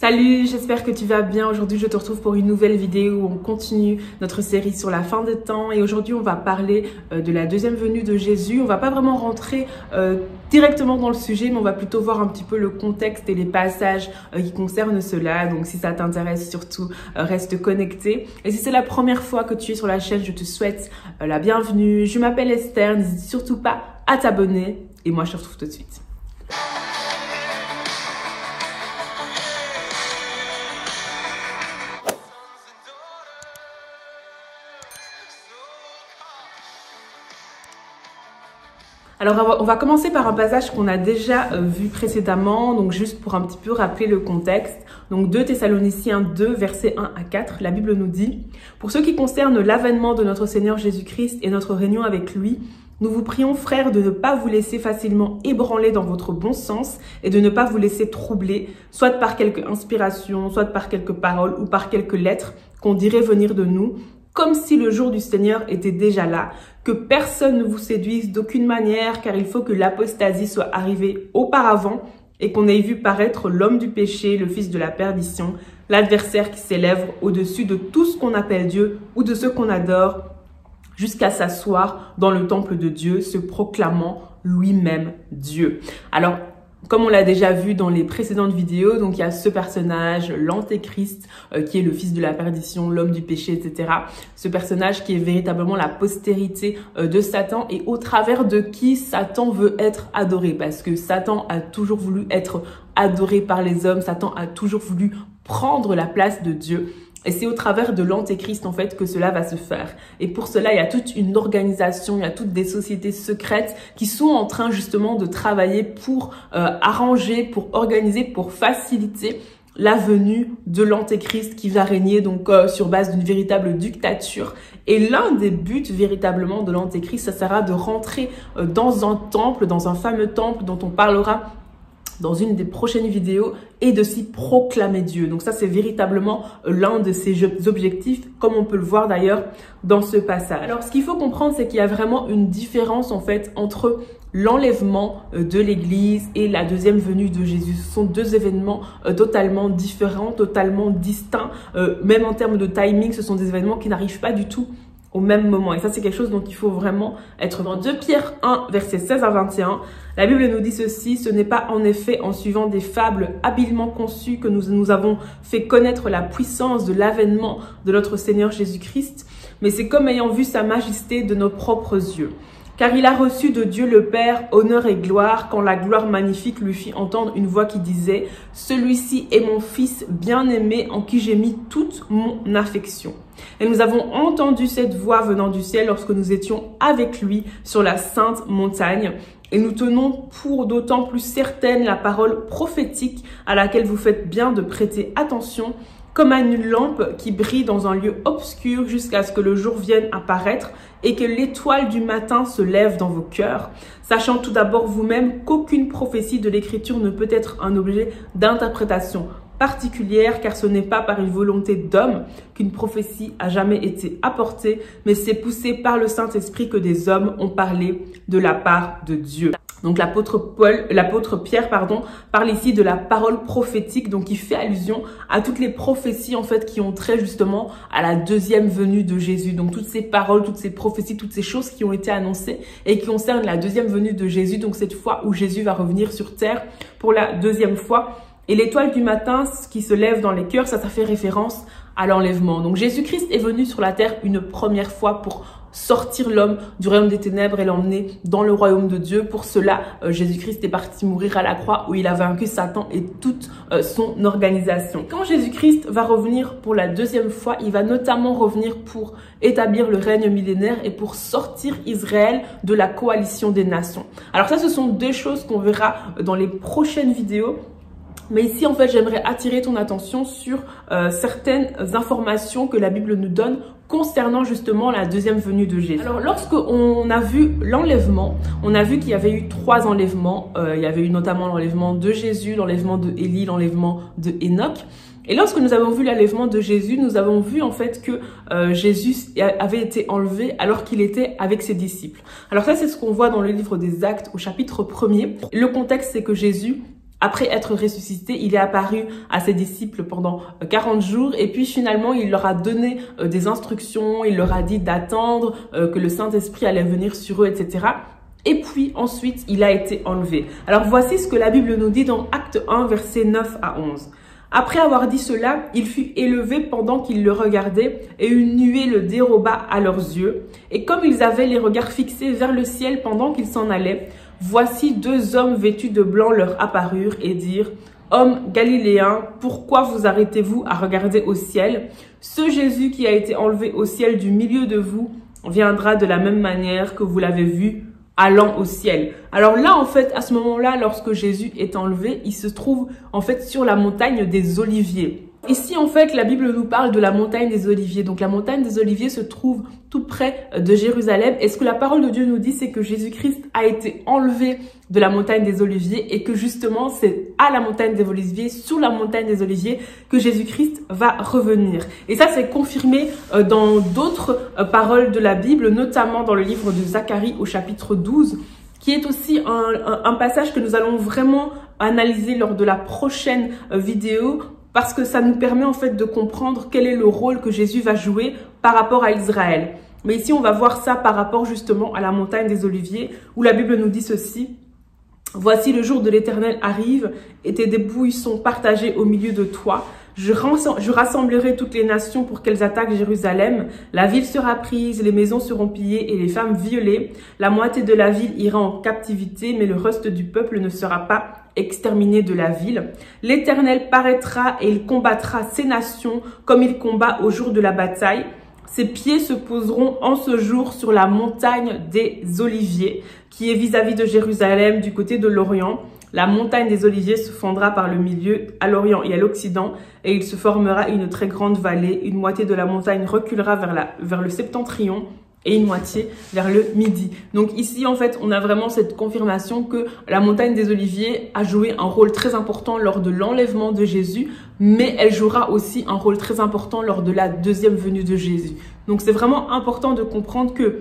Salut, j'espère que tu vas bien. Aujourd'hui, je te retrouve pour une nouvelle vidéo où on continue notre série sur la fin des temps. Et aujourd'hui, on va parler de la deuxième venue de Jésus. On va pas vraiment rentrer directement dans le sujet, mais on va plutôt voir un petit peu le contexte et les passages qui concernent cela. Donc, si ça t'intéresse, surtout, reste connecté. Et si c'est la première fois que tu es sur la chaîne, je te souhaite la bienvenue. Je m'appelle Esther. N'hésite surtout pas à t'abonner. Et moi, je te retrouve tout de suite. Alors, on va commencer par un passage qu'on a déjà vu précédemment, donc juste pour un petit peu rappeler le contexte. Donc 2 Thessaloniciens 2, versets 1 à 4, la Bible nous dit « Pour ce qui concerne l'avènement de notre Seigneur Jésus-Christ et notre réunion avec lui, nous vous prions, frères, de ne pas vous laisser facilement ébranler dans votre bon sens et de ne pas vous laisser troubler, soit par quelque inspiration, soit par quelques paroles ou par quelques lettres qu'on dirait venir de nous, comme si le jour du Seigneur était déjà là, que personne ne vous séduise d'aucune manière, car il faut que l'apostasie soit arrivée auparavant et qu'on ait vu paraître l'homme du péché, le fils de la perdition, l'adversaire qui s'élève au-dessus de tout ce qu'on appelle Dieu ou de ce qu'on adore, jusqu'à s'asseoir dans le temple de Dieu, se proclamant lui-même Dieu. » Alors, comme on l'a déjà vu dans les précédentes vidéos, donc il y a ce personnage, l'antéchrist, qui est le fils de la perdition, l'homme du péché, etc. Ce personnage qui est véritablement la postérité de Satan et au travers de qui Satan veut être adoré. Parce que Satan a toujours voulu être adoré par les hommes, Satan a toujours voulu prendre la place de Dieu. Et c'est au travers de l'antéchrist en fait que cela va se faire. Et pour cela, il y a toute une organisation, il y a toutes des sociétés secrètes qui sont en train justement de travailler pour arranger, pour organiser, pour faciliter la venue de l'antéchrist qui va régner donc sur base d'une véritable dictature. Et l'un des buts véritablement de l'antéchrist, ça sera de rentrer dans un temple, dans un fameux temple dont on parlera dans une des prochaines vidéos et de s'y proclamer Dieu. Donc ça, c'est véritablement l'un de ses objectifs, comme on peut le voir d'ailleurs dans ce passage. Alors, ce qu'il faut comprendre, c'est qu'il y a vraiment une différence en fait entre l'enlèvement de l'Église et la deuxième venue de Jésus. Ce sont deux événements totalement différents, totalement distincts. Même en termes de timing, ce sont des événements qui n'arrivent pas du tout au même moment. Et ça, c'est quelque chose dont il faut vraiment être dans 2 Pierre 1, versets 16 à 21. La Bible nous dit ceci: « Ce n'est pas en effet en suivant des fables habilement conçues que nous avons fait connaître la puissance de l'avènement de notre Seigneur Jésus-Christ, mais c'est comme ayant vu sa majesté de nos propres yeux. Car il a reçu de Dieu le Père honneur et gloire, quand la gloire magnifique lui fit entendre une voix qui disait « Celui-ci est mon Fils bien-aimé en qui j'ai mis toute mon affection. » Et nous avons entendu cette voix venant du ciel lorsque nous étions avec lui sur la sainte montagne. Et nous tenons pour d'autant plus certaine la parole prophétique à laquelle vous faites bien de prêter attention, comme à une lampe qui brille dans un lieu obscur jusqu'à ce que le jour vienne apparaître et que l'étoile du matin se lève dans vos cœurs, sachant tout d'abord vous-même qu'aucune prophétie de l'Écriture ne peut être un objet d'interprétation particulière, car ce n'est pas par une volonté d'homme qu'une prophétie a jamais été apportée, mais c'est poussé par le Saint-Esprit que des hommes ont parlé de la part de Dieu. Donc l'apôtre Pierre, parle ici de la parole prophétique, donc qui fait allusion à toutes les prophéties en fait qui ont trait justement à la deuxième venue de Jésus. Donc toutes ces paroles, toutes ces prophéties, toutes ces choses qui ont été annoncées et qui concernent la deuxième venue de Jésus. Donc cette fois où Jésus va revenir sur terre pour la deuxième fois. Et l'étoile du matin qui se lève dans les cœurs, ça fait référence à l'enlèvement. Donc Jésus-Christ est venu sur la terre une première fois pour sortir l'homme du royaume des ténèbres et l'emmener dans le royaume de Dieu. Pour cela, Jésus-Christ est parti mourir à la croix où il a vaincu Satan et toute son organisation. Quand Jésus-Christ va revenir pour la deuxième fois, il va notamment revenir pour établir le règne millénaire et pour sortir Israël de la coalition des nations. Alors ça, ce sont deux choses qu'on verra dans les prochaines vidéos. Mais ici, en fait, j'aimerais attirer ton attention sur certaines informations que la Bible nous donne concernant justement la deuxième venue de Jésus. Alors, lorsqu'on a vu l'enlèvement, on a vu qu'il y avait eu 3 enlèvements. Il y avait eu notamment l'enlèvement de Jésus, l'enlèvement de Élie, l'enlèvement de Enoch. Et lorsque nous avons vu l'enlèvement de Jésus, nous avons vu en fait que Jésus avait été enlevé alors qu'il était avec ses disciples. Alors ça, c'est ce qu'on voit dans le livre des Actes au chapitre 1er. Le contexte, c'est que Jésus Après être ressuscité, il est apparu à ses disciples pendant 40 jours et puis finalement, il leur a donné des instructions, il leur a dit d'attendre que le Saint-Esprit allait venir sur eux, etc. Et puis ensuite, il a été enlevé. Alors voici ce que la Bible nous dit dans Acte 1, versets 9 à 11. Après avoir dit cela, il fut élevé pendant qu'ils le regardaient et une nuée le déroba à leurs yeux. Et comme ils avaient les regards fixés vers le ciel pendant qu'ils s'en allaient, voici deux hommes vêtus de blanc leur apparurent et dirent « Hommes galiléens, pourquoi vous arrêtez-vous à regarder au ciel? Ce Jésus qui a été enlevé au ciel du milieu de vous viendra de la même manière que vous l'avez vu allant au ciel. » Alors là, en fait, à ce moment-là, lorsque Jésus est enlevé, il se trouve en fait sur la montagne des Oliviers. Ici, en fait, la Bible nous parle de la montagne des Oliviers. Donc, la montagne des Oliviers se trouve tout près de Jérusalem. Et ce que la parole de Dieu nous dit, c'est que Jésus-Christ a été enlevé de la montagne des Oliviers et que justement, c'est à la montagne des Oliviers, sur la montagne des Oliviers, que Jésus-Christ va revenir. Et ça, c'est confirmé dans d'autres paroles de la Bible, notamment dans le livre de Zacharie au chapitre 12, qui est aussi un passage que nous allons vraiment analyser lors de la prochaine vidéo, parce que ça nous permet en fait de comprendre quel est le rôle que Jésus va jouer par rapport à Israël. Mais ici, on va voir ça par rapport justement à la montagne des Oliviers, où la Bible nous dit ceci. « Voici le jour de l'Éternel arrive, et tes dépouilles sont partagées au milieu de toi. Je rassemblerai toutes les nations pour qu'elles attaquent Jérusalem. La ville sera prise, les maisons seront pillées et les femmes violées. La moitié de la ville ira en captivité, mais le reste du peuple ne sera pas exterminé de la ville. L'Éternel paraîtra et il combattra ces nations comme il combat au jour de la bataille. Ses pieds se poseront en ce jour sur la montagne des Oliviers, qui est vis-à-vis de Jérusalem, du côté de l'Orient. La montagne des Oliviers se fendra par le milieu, à l'Orient et à l'Occident, et il se formera une très grande vallée. Une moitié de la montagne reculera vers le septentrion, et une moitié vers le midi. Donc ici, en fait, on a vraiment cette confirmation que la montagne des Oliviers a joué un rôle très important lors de l'enlèvement de Jésus, mais elle jouera aussi un rôle très important lors de la deuxième venue de Jésus. Donc c'est vraiment important de comprendre que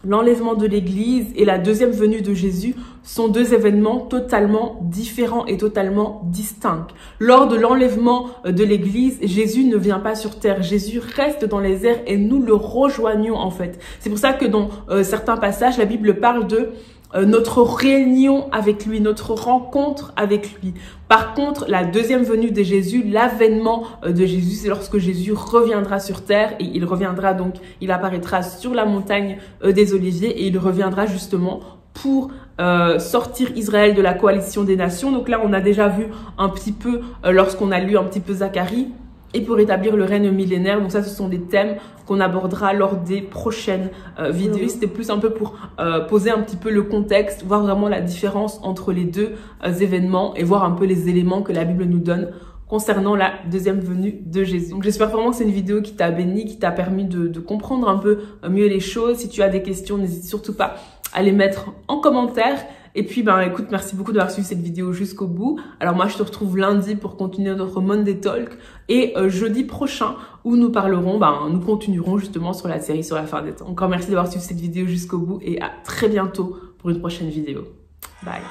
l'enlèvement de l'Église et la deuxième venue de Jésus sont deux événements totalement différents et totalement distincts. Lors de l'enlèvement de l'Église, Jésus ne vient pas sur terre. Jésus reste dans les airs et nous le rejoignons en fait. C'est pour ça que dans certains passages, la Bible parle de notre réunion avec lui, notre rencontre avec lui. Par contre, la deuxième venue de Jésus, l'avènement de Jésus, c'est lorsque Jésus reviendra sur terre et il reviendra donc, il apparaîtra sur la montagne des Oliviers et il reviendra justement pour sortir Israël de la coalition des nations. Donc là, on a déjà vu un petit peu, lorsqu'on a lu un petit peu Zacharie, et pour établir le règne millénaire. Donc ça, ce sont des thèmes qu'on abordera lors des prochaines vidéos. C'était plus un peu pour poser un petit peu le contexte, voir vraiment la différence entre les deux événements et voir un peu les éléments que la Bible nous donne concernant la deuxième venue de Jésus. Donc j'espère vraiment que c'est une vidéo qui t'a béni, qui t'a permis de comprendre un peu mieux les choses. Si tu as des questions, n'hésite surtout pas à les mettre en commentaire. Et puis, écoute, merci beaucoup d'avoir suivi cette vidéo jusqu'au bout. Alors moi, je te retrouve lundi pour continuer notre Monday Talk et jeudi prochain où nous parlerons, nous continuerons justement sur la série sur la fin des temps. Encore merci d'avoir suivi cette vidéo jusqu'au bout et à très bientôt pour une prochaine vidéo. Bye.